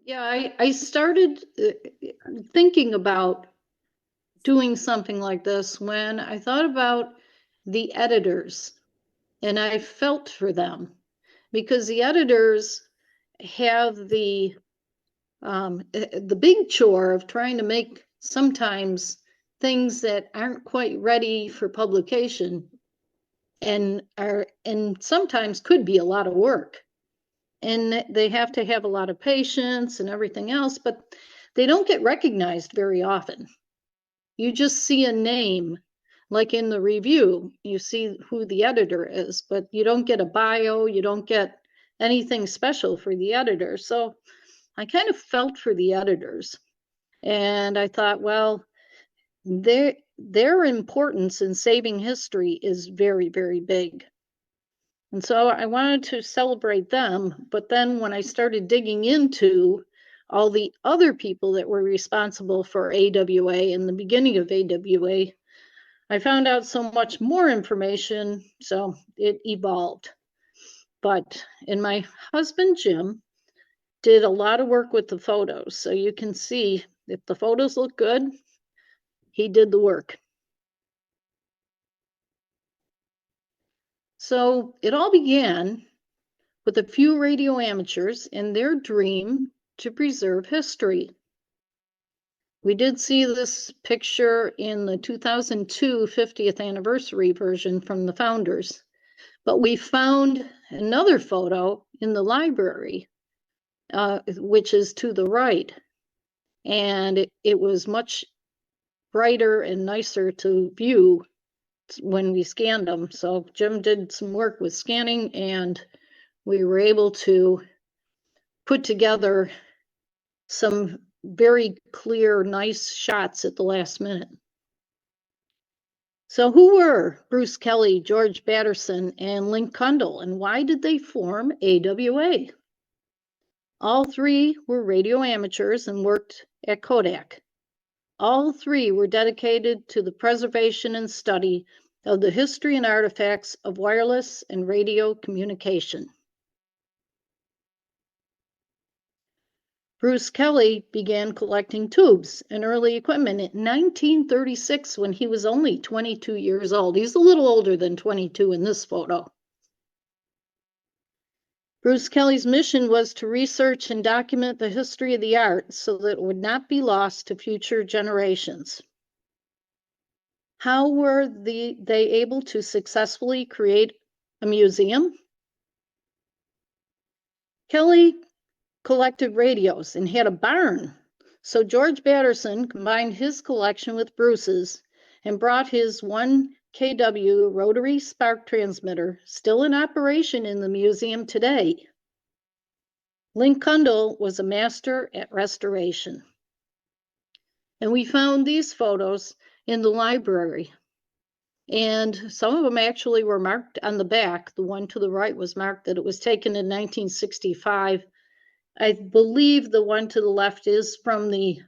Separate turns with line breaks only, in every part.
Yeah, I started thinking about doing something like this when I thought about the editors, and I felt for them because the editors have the big chore of trying to make sometimes things that aren't quite ready for publication and sometimes could be a lot of work. And they have to have a lot of patience and everything else, but they don't get recognized very often. You just see a name, like in the review, you see who the editor is, but you don't get a bio, you don't get anything special for the editor. So I kind of felt for the editors. And I thought, well, their importance in saving history is very, very big. And so I wanted to celebrate them. But then when I started digging into all the other people that were responsible for AWA in the beginning of AWA, I found out so much more information, so it evolved. But and my husband, Jim, did a lot of work with the photos. So you can see if the photos look good, he did the work. So it all began with a few radio amateurs and their dream to preserve history. We did see this picture in the 2002 50th anniversary version from the founders, but we found another photo in the library, which is to the right, and it was much brighter and nicer to view when we scanned them. So Jim did some work with scanning, and we were able to put together some very clear, nice shots at the last minute. So who were Bruce Kelly, George Batterson, and Link Kundal, and why did they form AWA? All three were radio amateurs and worked at Kodak. All three were dedicated to the preservation and study of the history and artifacts of wireless and radio communication. Bruce Kelly began collecting tubes and early equipment in 1936 when he was only 22 years old. He's a little older than 22 in this photo. Bruce Kelly's mission was to research and document the history of the art so that it would not be lost to future generations. How were they able to successfully create a museum? Kelly collected radios and had a barn. So George Batterson combined his collection with Bruce's and brought his 1 kW rotary spark transmitter, still in operation in the museum today. Link Kundal was a master at restoration. And we found these photos in the library. And some of them actually were marked on the back. The one to the right was marked that it was taken in 1965. I believe the one to the left is from the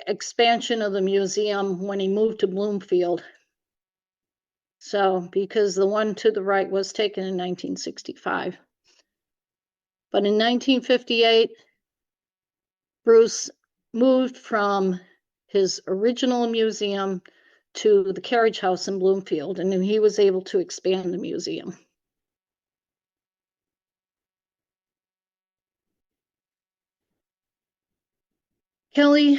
expansion of the museum when he moved to Bloomfield. So, because the one to the right was taken in 1965. But in 1958, Bruce moved from his original museum to the carriage house in Bloomfield, and he was able to expand the museum. Kelly,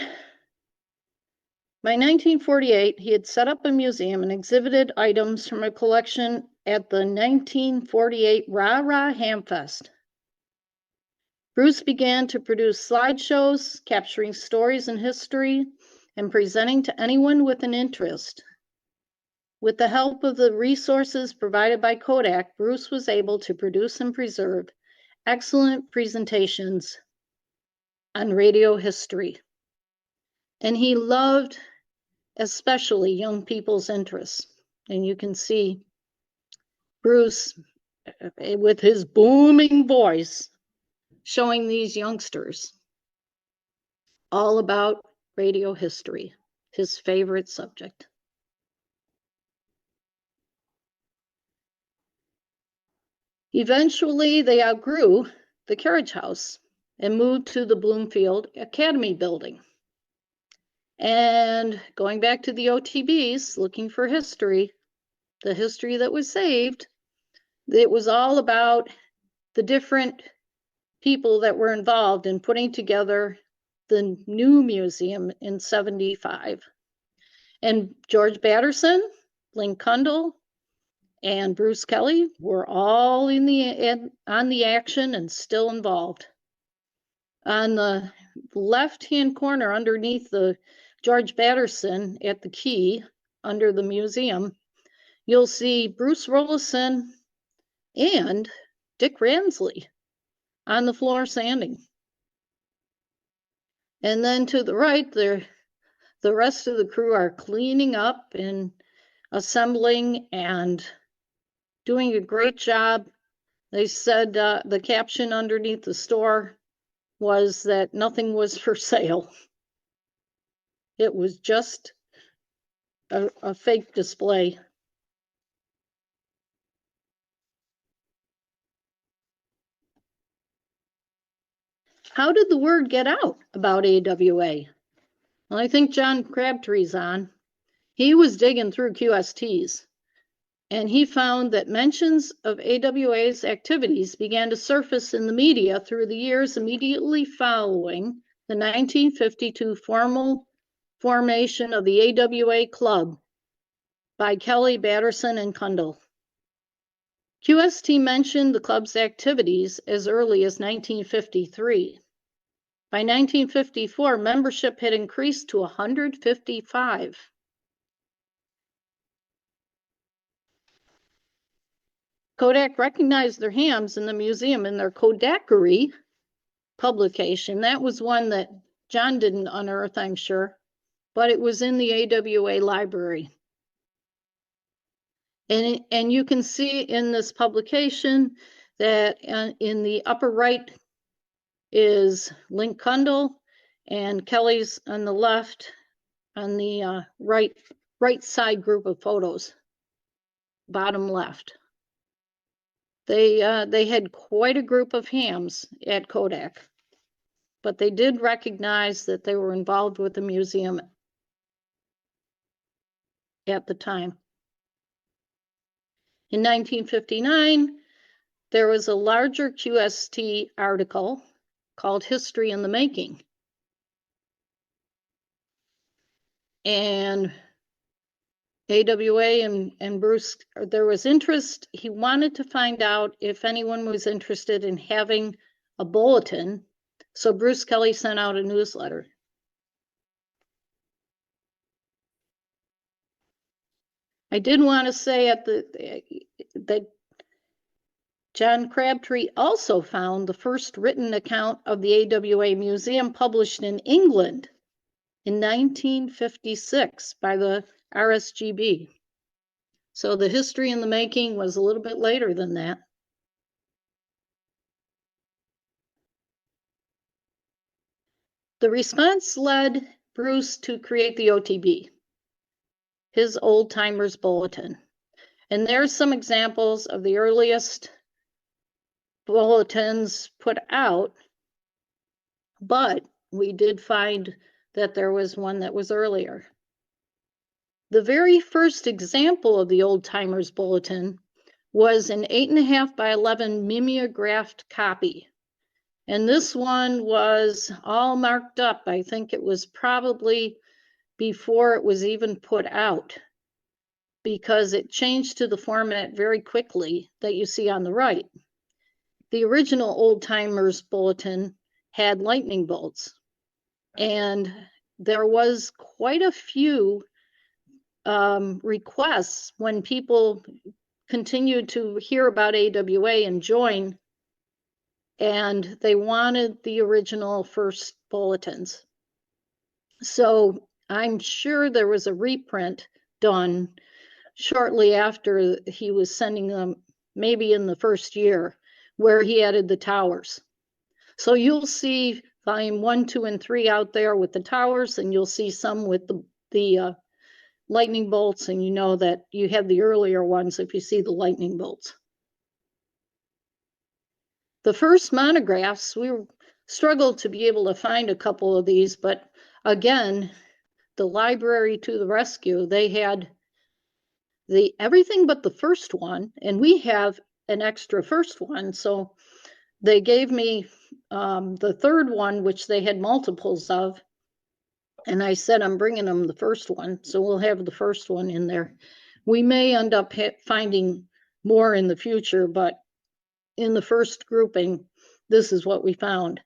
by 1948, he had set up a museum and exhibited items from a collection at the 1948 Rah Rah Hamfest. Bruce began to produce slideshows, capturing stories and history, and presenting to anyone with an interest. With the help of the resources provided by Kodak, Bruce was able to produce and preserve excellent presentations on radio history. And he loved especially young people's interests. And you can see Bruce with his booming voice showing these youngsters all about radio history, his favorite subject. Eventually, they outgrew the carriage house and moved to the Bloomfield Academy building. And going back to the OTBs, looking for history, the history that was saved, it was all about the different people that were involved in putting together the new museum in 75. And George Batterson, Lynn Kundle, and Bruce Kelly were all on the action and still involved. On the left-hand corner underneath the George Batterson at the key under the museum, you'll see Bruce Rollison and Dick Ransley on the floor sanding. And then to the right, the rest of the crew are cleaning up and assembling and doing a great job. They said the caption underneath the store was that nothing was for sale. It was just a fake display. How did the word get out about AWA? Well, I think John Crabtree's on. He was digging through QSTs, and he found that mentions of AWA's activities began to surface in the media through the years immediately following the 1952 formal formation of the AWA Club by Kelly, Batterson, and Kundle. QST mentioned the club's activities as early as 1953. By 1954, membership had increased to 155. Kodak recognized their hams in the museum in their Kodakery publication. That was one that John didn't unearth, I'm sure, but it was in the AWA library. And you can see in this publication that in the upper right is Link Kundle, and Kelly's on the left on the right side group of photos, bottom left. They had quite a group of hams at Kodak, but they did recognize that they were involved with the museum at the time. In 1959, there was a larger QST article called History in the Making. And AWA and Bruce, there was interest. He wanted to find out if anyone was interested in having a bulletin. So Bruce Kelly sent out a newsletter. I did want to say that John Crabtree also found the first written account of the AWA Museum published in England in 1956 by the RSGB. So the history in the making was a little bit later than that. The response led Bruce to create the OTB, his Old Timers Bulletin. And there's some examples of the earliest bulletins put out, but we did find that there was one that was earlier. The very first example of the Old Timers Bulletin was an 8.5 by 11 mimeographed copy. And this one was all marked up. I think it was probably before it was even put out, because it changed to the format very quickly that you see on the right. The original Old Timers Bulletin had lightning bolts, and there was quite a few requests when people continued to hear about AWA and join, and they wanted the original first bulletins. So I'm sure there was a reprint done shortly after he was sending them, maybe in the first year, where he added the towers. So you'll see volume 1, 2, and 3 out there with the towers, and you'll see some with the lightning bolts, and you know that you have the earlier ones if you see the lightning bolts. The first monographs, struggled to be able to find a couple of these, but again, the library to the rescue. They had everything but the first one, and we have an extra first one. So they gave me the third one, which they had multiples of. And I said, I'm bringing them the first one. So we'll have the first one in there. We may end up finding more in the future, but in the first grouping, this is what we found.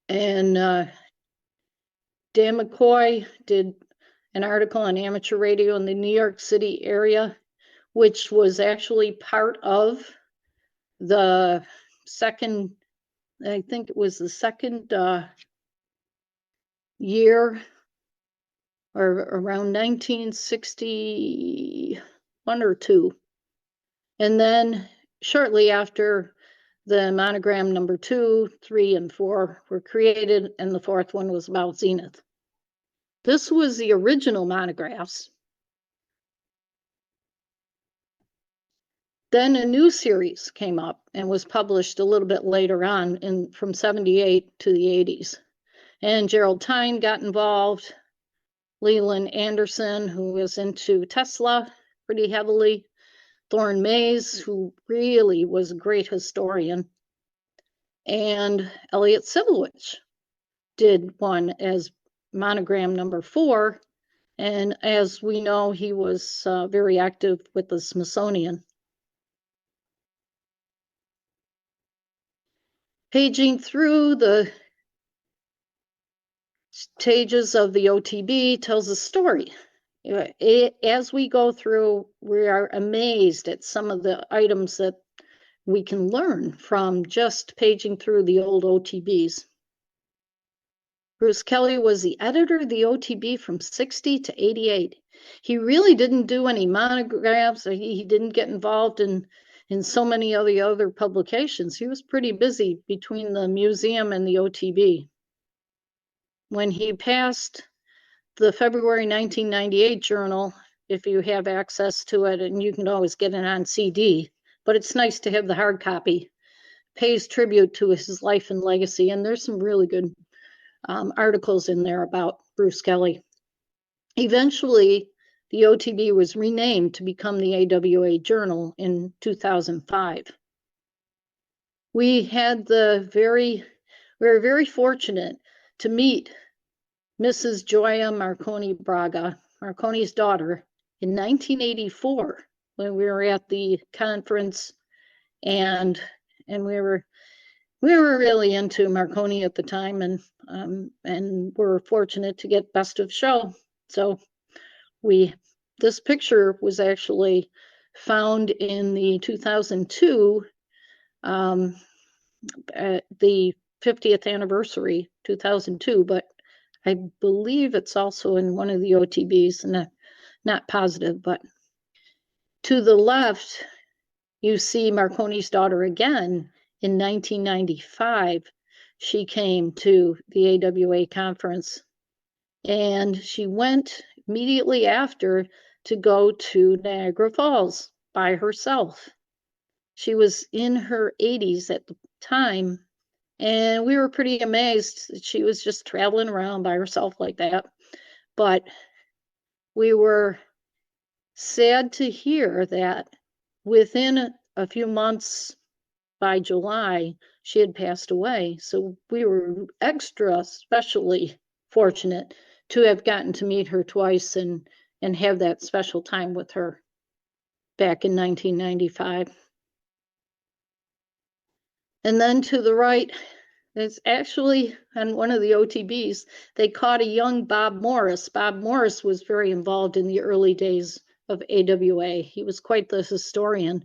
And Dan McCoy did an article on amateur radio in the New York City area, which was actually part of the second, I think it was the second year, or around 1961 or 2. And then shortly after, the monogram number 2, 3, and 4 were created, and the fourth one was about Zenith. This was the original monographs. Then a new series came up and was published a little bit later on from 78 to the 80s. And Gerald Tyne got involved, Leland Anderson, who was into Tesla pretty heavily, Thorne Mays, who really was a great historian, and Elliot Sibowicz did one as monogram number 4. And as we know, he was very active with the Smithsonian. Paging through the stages of the OTB tells a story. As we go through, we are amazed at some of the items that we can learn from just paging through the old OTBs. Bruce Kelly was the editor of the OTB from 60 to 88. He really didn't do any monographs. He didn't get involved in so many of the other publications. He was pretty busy between the museum and the OTB. When he passed, the February 1998 journal, if you have access to it, and you can always get it on CD, but it's nice to have the hard copy, pays tribute to his life and legacy. And there's some really good articles in there about Bruce Kelly. Eventually, the OTB was renamed to become the AWA Journal in 2005. We were very fortunate to meet Mrs. Joya Marconi Braga, Marconi's daughter, in 1984 when we were at the conference, and we were really into Marconi at the time, and we're fortunate to get best of show. So this picture was actually found in the 2002 the 50th anniversary 2002, but I believe it's also in one of the OTBs, and not positive. But to the left, you see Marconi's daughter again. In 1995, she came to the AWA conference, and she went immediately after to go to Niagara Falls by herself. She was in her 80s at the time, and we were pretty amazed that she was just traveling around by herself like that. But we were sad to hear that within a few months, by July, she had passed away. So we were especially fortunate to have gotten to meet her twice and have that special time with her back in 1995. And then to the right, it's actually on one of the OTBs, they caught a young Bob Morris. Bob Morris was very involved in the early days of AWA. He was quite the historian.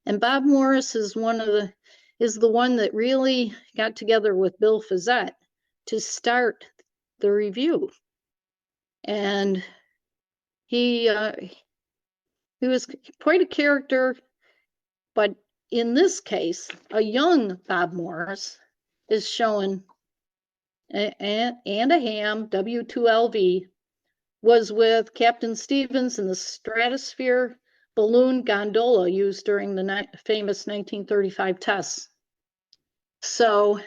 And Bob Morris is the one that really got together with Bill Fazette to start the review. And he was quite a character, but in this case, a young Bob Morris is shown, and a ham, W2LV, was with Captain Stevens in the Stratosphere balloon gondola used during the famous 1935 tests. So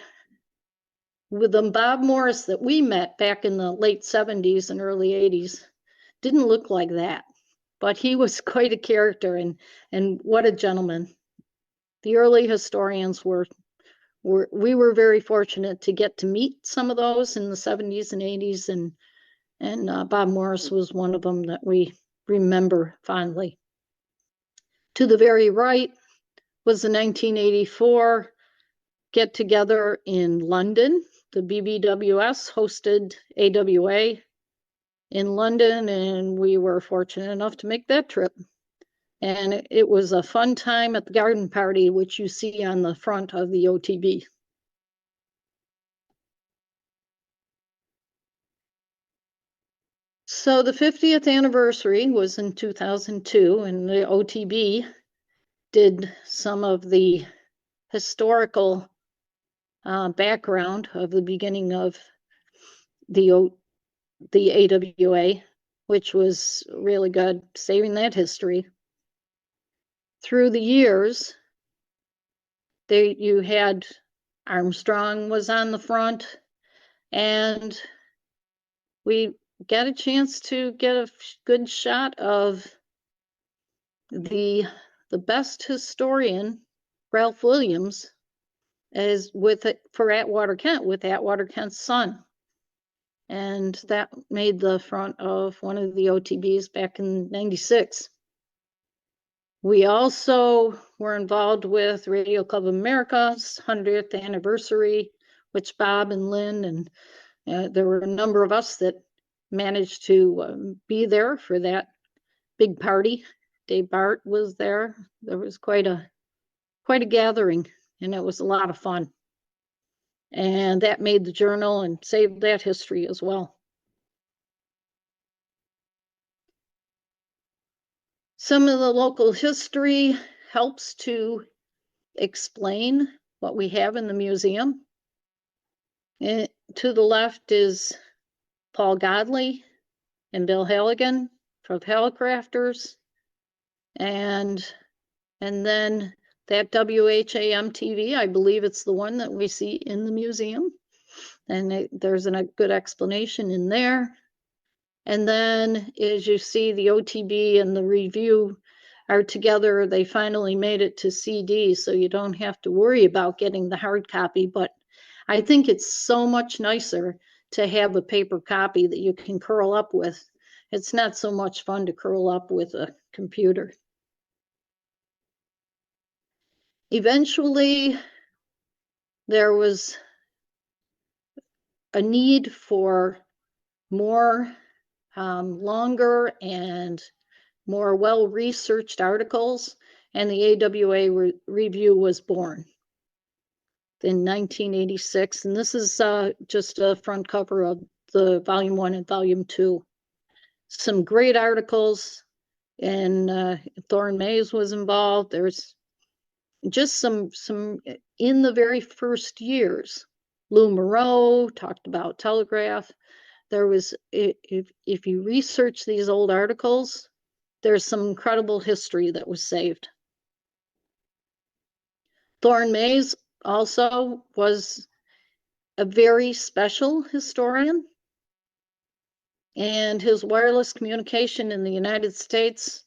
with the Bob Morris that we met back in the late 70s and early 80s didn't look like that, but he was quite a character, and what a gentleman. The early historians we were very fortunate to get to meet some of those in the 70s and 80s, and Bob Morris was one of them that we remember fondly. To the very right was the 1984 get together in London. The BBWS hosted AWA in London, and we were fortunate enough to make that trip. And it was a fun time at the garden party, which you see on the front of the OTB. So the 50th anniversary was in 2002, and the OTB did some of the historical background of the beginning of the AWA, which was really good, saving that history. Through the years, you had Armstrong was on the front, and we got a chance to get a good shot of the best historian, Ralph Williams, as with it for Atwater Kent, with Atwater Kent's son. And that made the front of one of the OTBs back in '96. We also were involved with Radio Club of America's 100th anniversary, which Bob and Lynn and there were a number of us that managed to be there for that big party. Dave Bart was there. There was quite a gathering, and it was a lot of fun. And that made the journal and saved that history as well. Some of the local history helps to explain what we have in the museum. And to the left is Paul Godley and Bill Halligan from Helicrafters. And then that WHAM TV, I believe it's the one that we see in the museum. And there's a good explanation in there. And then as you see, the OTB and the review are together. They finally made it to CD, so you don't have to worry about getting the hard copy. But I think it's so much nicer to have a paper copy that you can curl up with. It's not so much fun to curl up with a computer. Eventually, there was a need for more longer and more well-researched articles, and the AWA review was born in 1986. And this is just a front cover of the Volume 1 and Volume 2. Some great articles, and Thorne Mays was involved. There's just some in the very first years. Lou Moreau talked about telegraph. There was, if you research these old articles, there's some incredible history that was saved. Thorne Mays also was a very special historian, and his wireless communication in the United States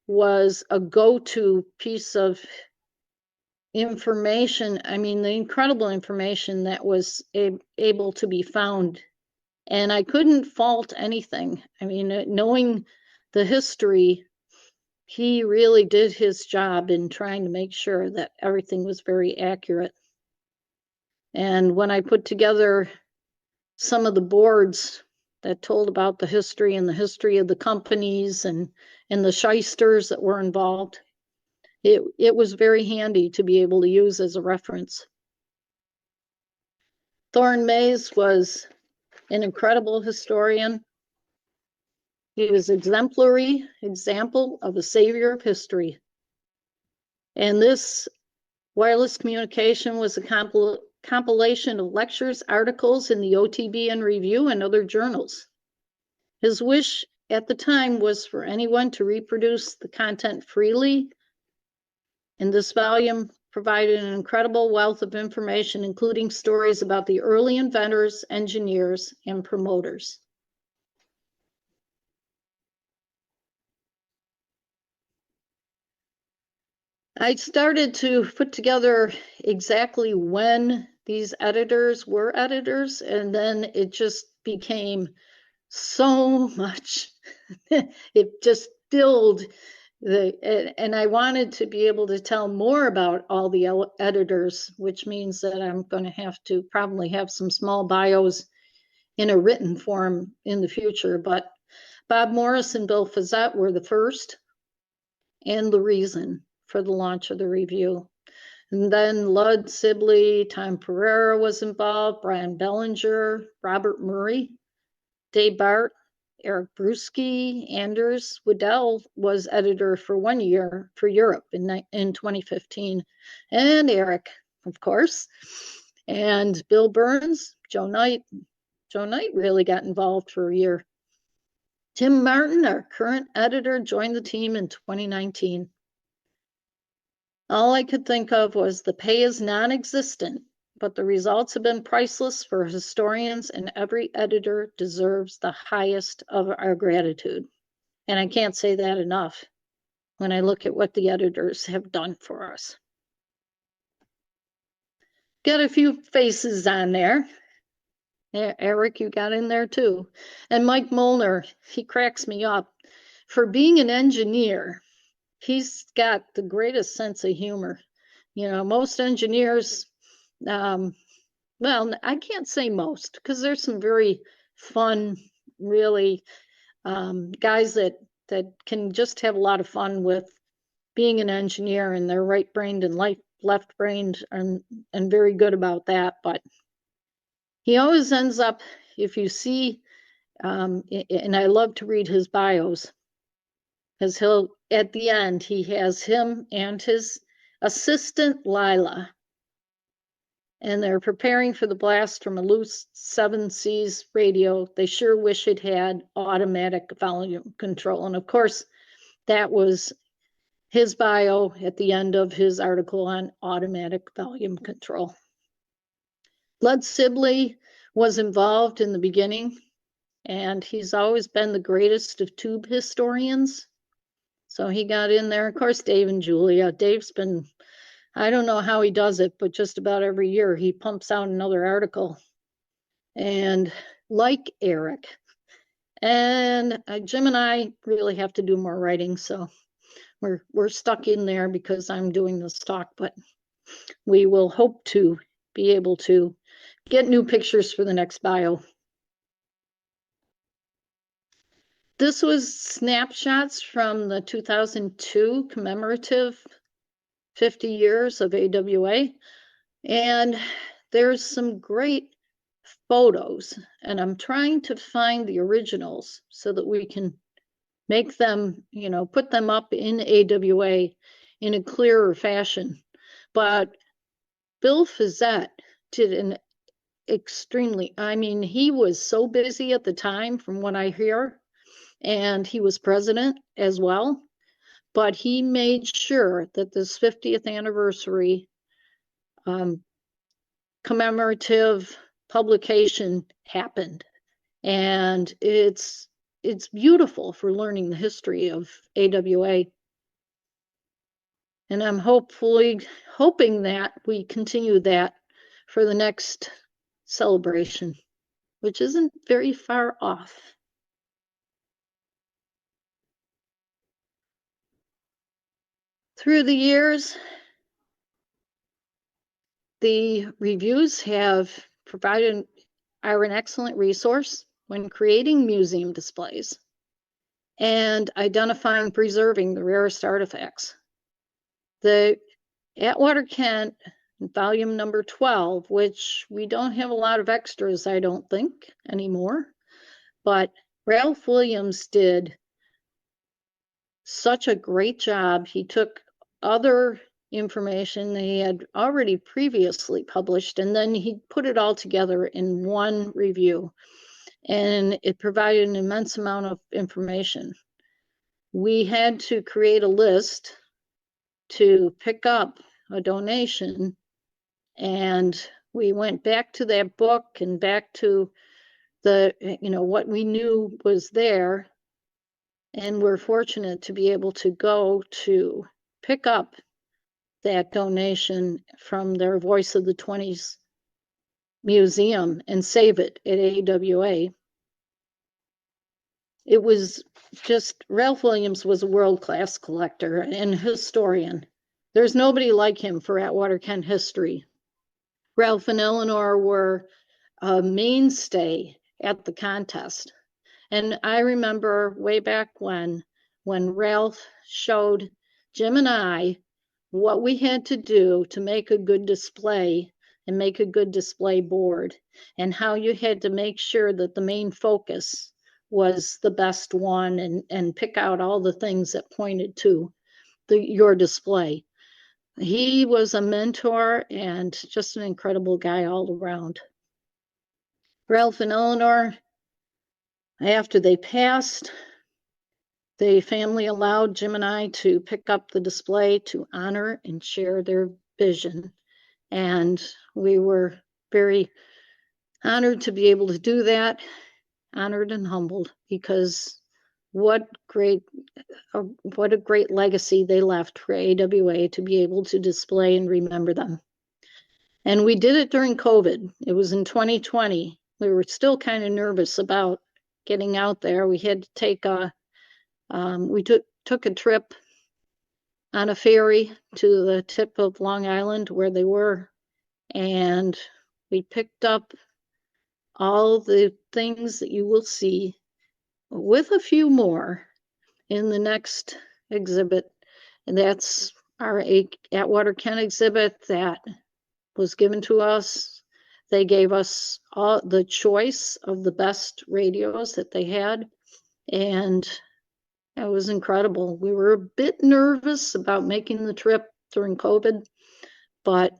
was a go-to piece of information. I mean, the incredible information that was able to be found. And I couldn't fault anything. I mean, knowing the history, he really did his job in trying to make sure that everything was very accurate. And when I put together some of the boards that told about the history and the history of the companies and the shysters that were involved, it was very handy to be able to use as a reference. Thorne Mays was an incredible historian. He was an exemplary example of a savior of history. And this wireless communication was a compilation of lectures, articles in the OTB and Review and other journals. His wish at the time was for anyone to reproduce the content freely. And this volume provided an incredible wealth of information, including stories about the early inventors, engineers, and promoters. I started to put together exactly when these editors were editors, and then it just became so much. It just filled and I wanted to be able to tell more about all the editors, which means that I'm going to have to probably have some small bios in a written form in the future. But Bob Morris and Bill Fazette were the first and the reason for the launch of the review. And then Lud Sibley, Tom Pereira was involved, Brian Bellinger, Robert Murray, Dave Bart, Eric Bruski, Anders Waddell was editor for 1 year for Europe in 2015, and Eric, of course, and Bill Burns, Joe Knight. Joe Knight really got involved for a year. Tim Martin, our current editor, joined the team in 2019. All I could think of was the pay is non-existent, but the results have been priceless for historians, and every editor deserves the highest of our gratitude. And I can't say that enough when I look at what the editors have done for us. Got a few faces on there. Yeah, Eric, you got in there too. And Mike Molnar, he cracks me up. For being an engineer, he's got the greatest sense of humor. You know, most engineers, well, I can't say most, because there's some very fun, really guys that can just have a lot of fun with being an engineer, and they're right-brained and left-brained and very good about that. But he always ends up, if you see, and I love to read his bios, because at the end, he has him and his assistant, Lila, and they're preparing for the blast from a loose 7 Seas radio. They sure wish it had automatic volume control. And of course, that was his bio at the end of his article on automatic volume control. Lud Sibley was involved in the beginning, and he's always been the greatest of tube historians. So he got in there. Of course, Dave and Julia. Dave's been, I don't know how he does it, but just about every year he pumps out another article. And like Eric. And Jim and I really have to do more writing, so we're stuck in there because I'm doing this talk, but we will hope to be able to get new pictures for the next bio. This was snapshots from the 2002 commemorative 50 years of AWA. And there's some great photos, and I'm trying to find the originals so that we can make them, you know, put them up in AWA in a clearer fashion. But Bill Fazette did an extremely, I mean, he was so busy at the time from what I hear, and he was president as well, but he made sure that this 50th anniversary commemorative publication happened. And it's beautiful for learning the history of AWA. And I'm hoping that we continue that for the next celebration, which isn't very far off. Through the years, the reviews have are an excellent resource when creating museum displays and identifying, preserving the rarest artifacts. The Atwater Kent volume number 12, which we don't have a lot of extras, I don't think, anymore, but Ralph Williams did such a great job. He took other information that he had already previously published, and then he put it all together in one review, and it provided an immense amount of information. We had to create a list to pick up a donation, and we went back to that book and back to the, what we knew was there, and we're fortunate to be able to go to pick up that donation from their Voice of the 20s museum and save it at AWA. It was just, Ralph Williams was a world-class collector and historian. There's nobody like him for Atwater Kent history. Ralph and Eleanor were a mainstay at the contest. And I remember way back when Ralph showed Jim and I what we had to do to make a good display and make a good display board, and how you had to make sure that the main focus was the best one, and pick out all the things that pointed to your display. He was a mentor and just an incredible guy all around. Ralph and Eleanor, after they passed, the family allowed Jim and I to pick up the display to honor and share their vision. And we were very honored to be able to do that, honored and humbled, because what a great legacy they left for AWA to be able to display and remember them. And we did it during COVID. It was in 2020. We were still kind of nervous about getting out there. We had to take took a trip on a ferry to the tip of Long Island where they were, and we picked up all the things that you will see, with a few more, in the next exhibit. And that's our Atwater Kent exhibit that was given to us. They gave us all the choice of the best radios that they had, and it was incredible. We were a bit nervous about making the trip during COVID, but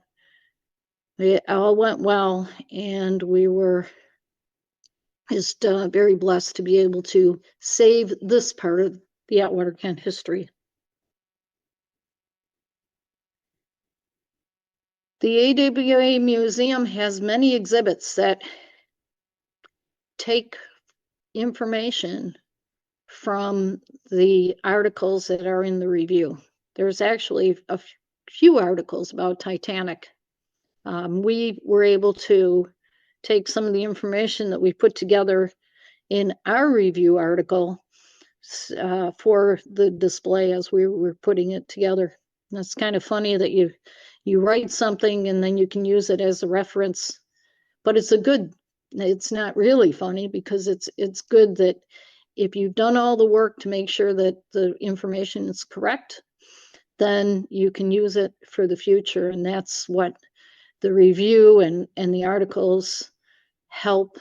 it all went well, and we were just very blessed to be able to save this part of the Atwater Kent history. The AWA Museum has many exhibits that take information from the articles that are in the review. There's actually a few articles about Titanic. We were able to take some of the information that we put together in our review article for the display as we were putting it together. And it's kind of funny that you write something and then you can use it as a reference, but it's not really funny, because it's good that if you've done all the work to make sure that the information is correct, then you can use it for the future. And that's what the review and the articles help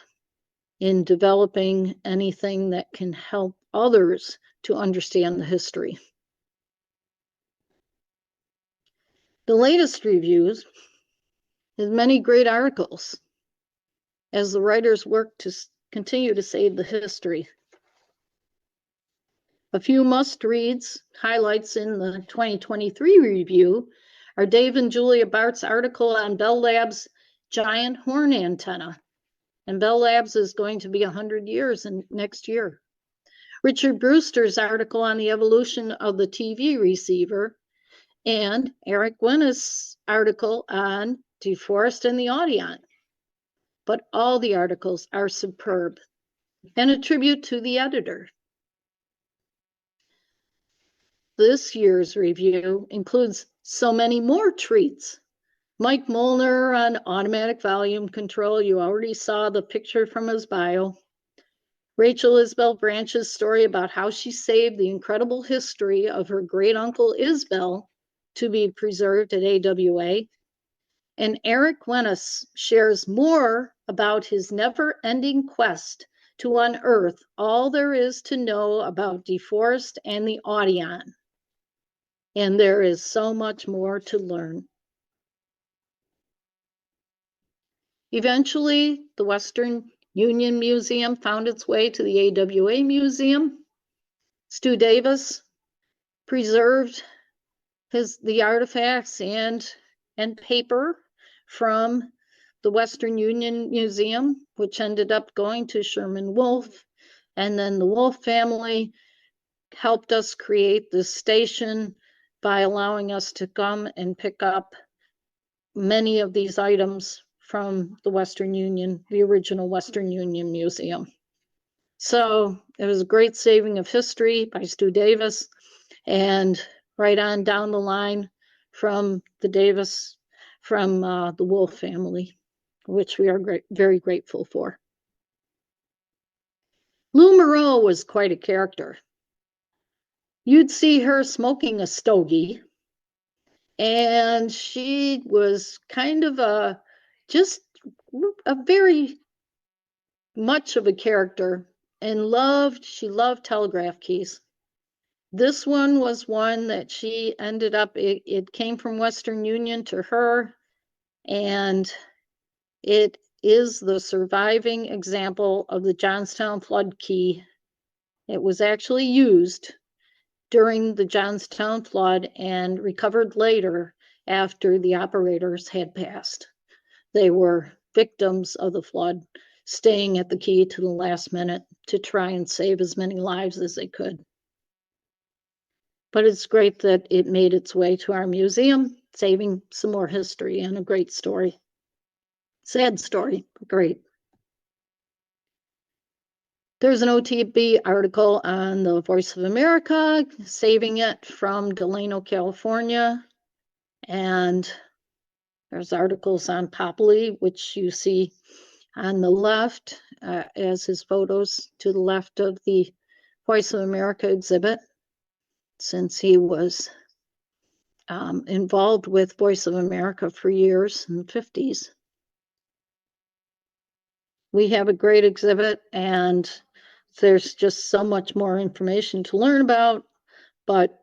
in developing, anything that can help others to understand the history. The latest reviews has many great articles as the writers work to continue to save the history. A few must-reads highlights in the 2023 review are Dave and Julia Bart's article on Bell Labs' giant horn antenna. And Bell Labs is going to be 100 years next year. Richard Brewster's article on the evolution of the TV receiver, and Eric Winnes' article on DeForest and the Audion. But all the articles are superb, and a tribute to the editor. This year's review includes so many more treats. Mike Molnar on automatic volume control. You already saw the picture from his bio. Rachel Isbell Branch's story about how she saved the incredible history of her great uncle Isbell to be preserved at AWA. And Eric Winnes shares more about his never-ending quest to unearth all there is to know about DeForest and the Audion. And there is so much more to learn. Eventually, the Western Union Museum found its way to the AWA Museum. Stu Davis preserved the artifacts and paper from the Western Union Museum, which ended up going to Sherman Wolf. And then the Wolf family helped us create this station by allowing us to come and pick up many of these items from the Western Union, the original Western Union Museum. So it was a great saving of history by Stu Davis, and right on down the line from the Davis, from the Wolf family, which we are very grateful for. Lou Moreau was quite a character. You'd see her smoking a stogie, and she was kind of just a very much of a character, and she loved telegraph keys. This one was one that she ended up, it came from Western Union to her, and it is the surviving example of the Johnstown flood key. It was actually used during the Johnstown flood and recovered later after the operators had passed. They were victims of the flood, staying at the key to the last minute to try and save as many lives as they could. But it's great that it made its way to our museum, saving some more history and a great story. Sad story, but great. There's an OTB article on the Voice of America, saving it from Delano, California. And there's articles on Popley, which you see on the left as his photos to the left of the Voice of America exhibit, since he was involved with Voice of America for years in the 50s. We have a great exhibit, and there's just so much more information to learn about, but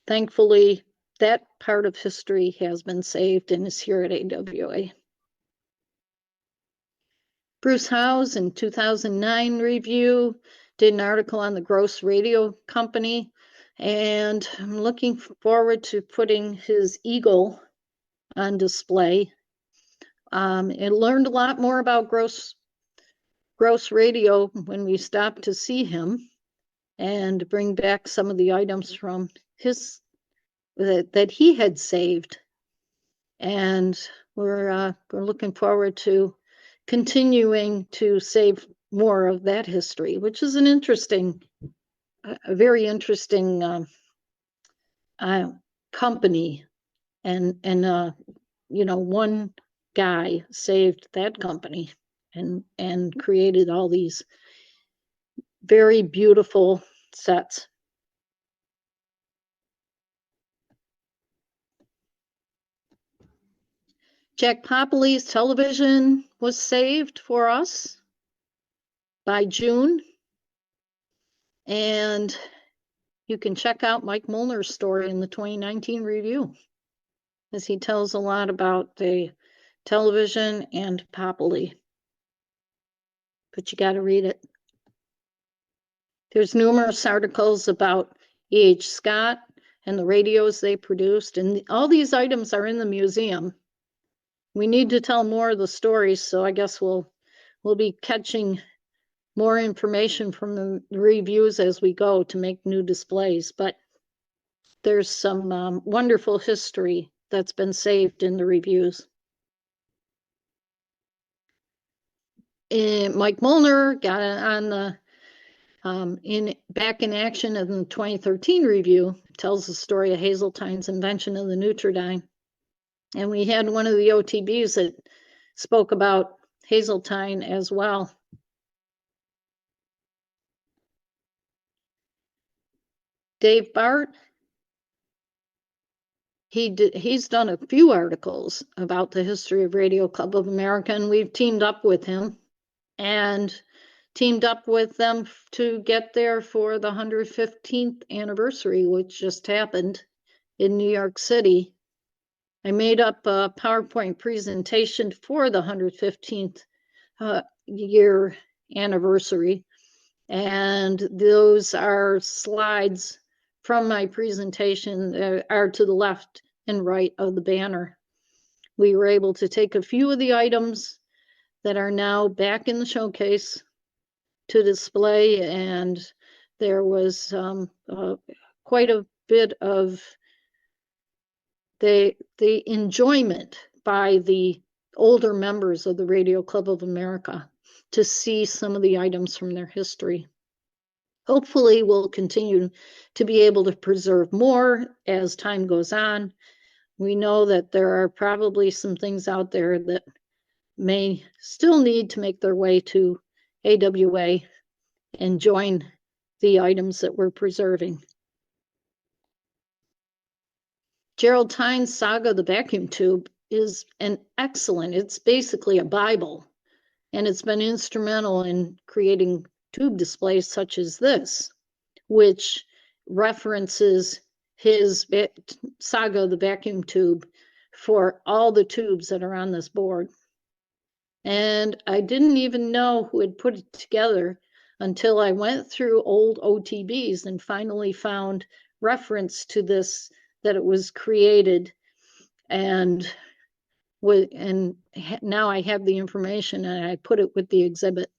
thankfully that part of history has been saved and is here at AWA. Bruce Howes in 2009 review did an article on the Gross Radio Company, and I'm looking forward to putting his eagle on display. It learned a lot more about Gross Radio when we stopped to see him and bring back some of the items from his that he had saved. And we're looking forward to continuing to save more of that history, which is a very interesting company, and one guy saved that company and created all these very beautiful sets. Jack Popley's television was saved for us by June, and you can check out Mike Molner's story in the 2019 review, as he tells a lot about the television and Popley. But you got to read it. There's numerous articles about E.H. Scott and the radios they produced, and all these items are in the museum. We need to tell more of the stories, so I guess we'll be catching more information from the reviews as we go to make new displays. But there's some wonderful history that's been saved in the reviews. Mike Molner got on the back in action in the 2013 review, tells the story of Hazeltine's invention of the Nutridyne. And we had one of the OTBs that spoke about Hazeltine as well. Dave Bart, he's done a few articles about the history of Radio Club of America, and we've teamed up with him and teamed up with them to get there for the 115th anniversary, which just happened in New York City. I made up a PowerPoint presentation for the 115th year anniversary, and those are slides from my presentation are to the left and right of the banner. We were able to take a few of the items that are now back in the showcase to display, and there was quite a bit of the enjoyment by the older members of the Radio Club of America to see some of the items from their history. Hopefully, we'll continue to be able to preserve more as time goes on. We know that there are probably some things out there that may still need to make their way to AWA and join the items that we're preserving. Gerald Tynes' Saga, the Vacuum Tube, is it's basically a Bible, and it's been instrumental in creating tube displays such as this, which references his Saga, the Vacuum Tube, for all the tubes that are on this board. And I didn't even know who had put it together until I went through old OTBs and finally found reference to this, that it was created, and now I have the information and I put it with the exhibit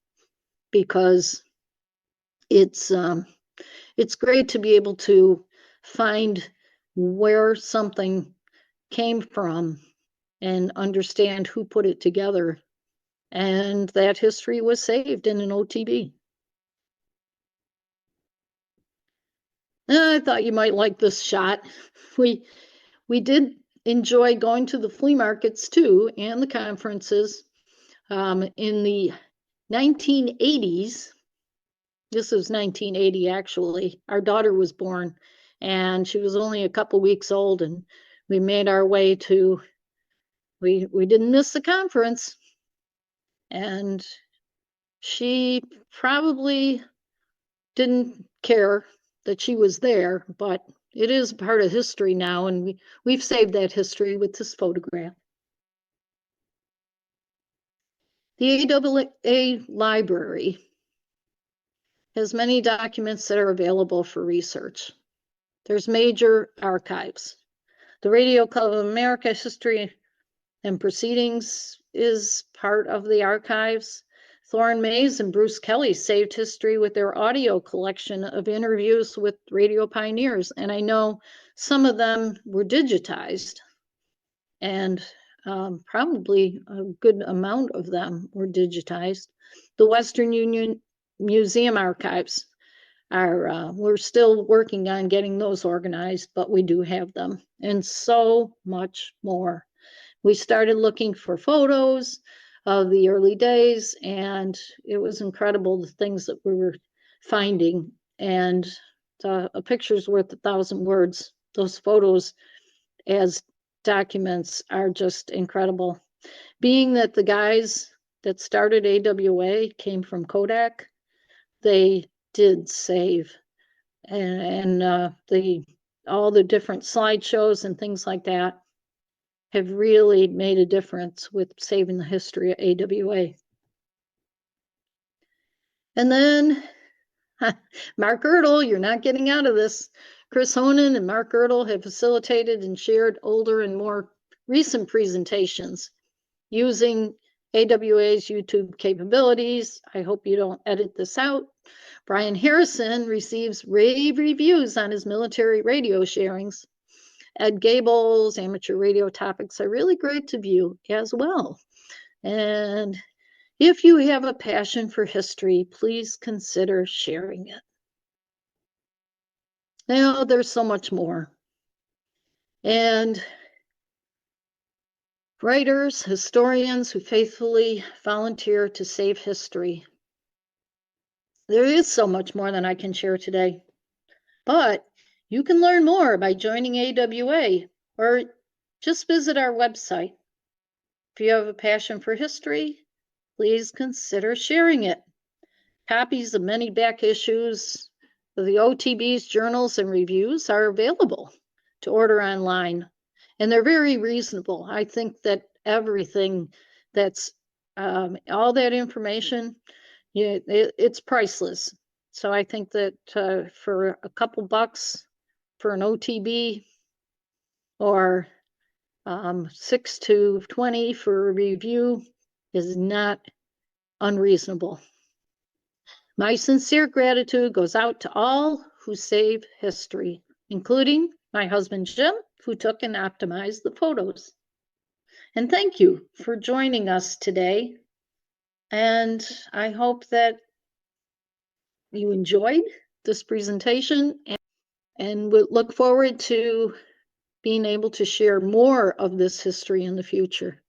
because it's great to be able to find where something came from and understand who put it together. And that history was saved in an OTB. I thought you might like this shot. We did enjoy going to the flea markets too, and the conferences. In the 1980s, this was 1980 actually, our daughter was born, and she was only a couple weeks old, and we made our way to, we didn't miss the conference, and she probably didn't care that she was there, but it is part of history now, and we've saved that history with this photograph. The AAA library has many documents that are available for research. There's major archives. The Radio Club of America History and Proceedings is part of the archives. Thorne Mays and Bruce Kelly saved history with their audio collection of interviews with radio pioneers, and I know some of them were digitized, and probably a good amount of them were digitized. The Western Union Museum archives are, we're still working on getting those organized, but we do have them, and so much more. We started looking for photos of the early days, and it was incredible the things that we were finding, and a picture's worth 1,000 words. Those photos as documents are just incredible. Being that the guys that started AWA came from Kodak, they did save, and all the different slideshows and things like that have really made a difference with saving the history of AWA. And then Mark Ertl, you're not getting out of this. Chris Honan and Mark Ertl have facilitated and shared older and more recent presentations using AWA's YouTube capabilities. I hope you don't edit this out. Brian Harrison receives rave reviews on his military radio sharings. Ed Gable's amateur radio topics are really great to view as well. And if you have a passion for history, please consider sharing it. Now, there's so much more. And writers, historians who faithfully volunteer to save history. There is so much more than I can share today. But you can learn more by joining AWA or just visit our website. If you have a passion for history, please consider sharing it. Copies of many back issues of the OTB's journals and reviews are available to order online, and they're very reasonable. I think that everything that's all that information, it's priceless. So I think that for a couple bucks for an OTB or 6 to 20 for a review is not unreasonable. My sincere gratitude goes out to all who save history, including my husband Jim, who took and optimized the photos. And thank you for joining us today. And I hope that you enjoyed this presentation, and we look forward to being able to share more of this history in the future.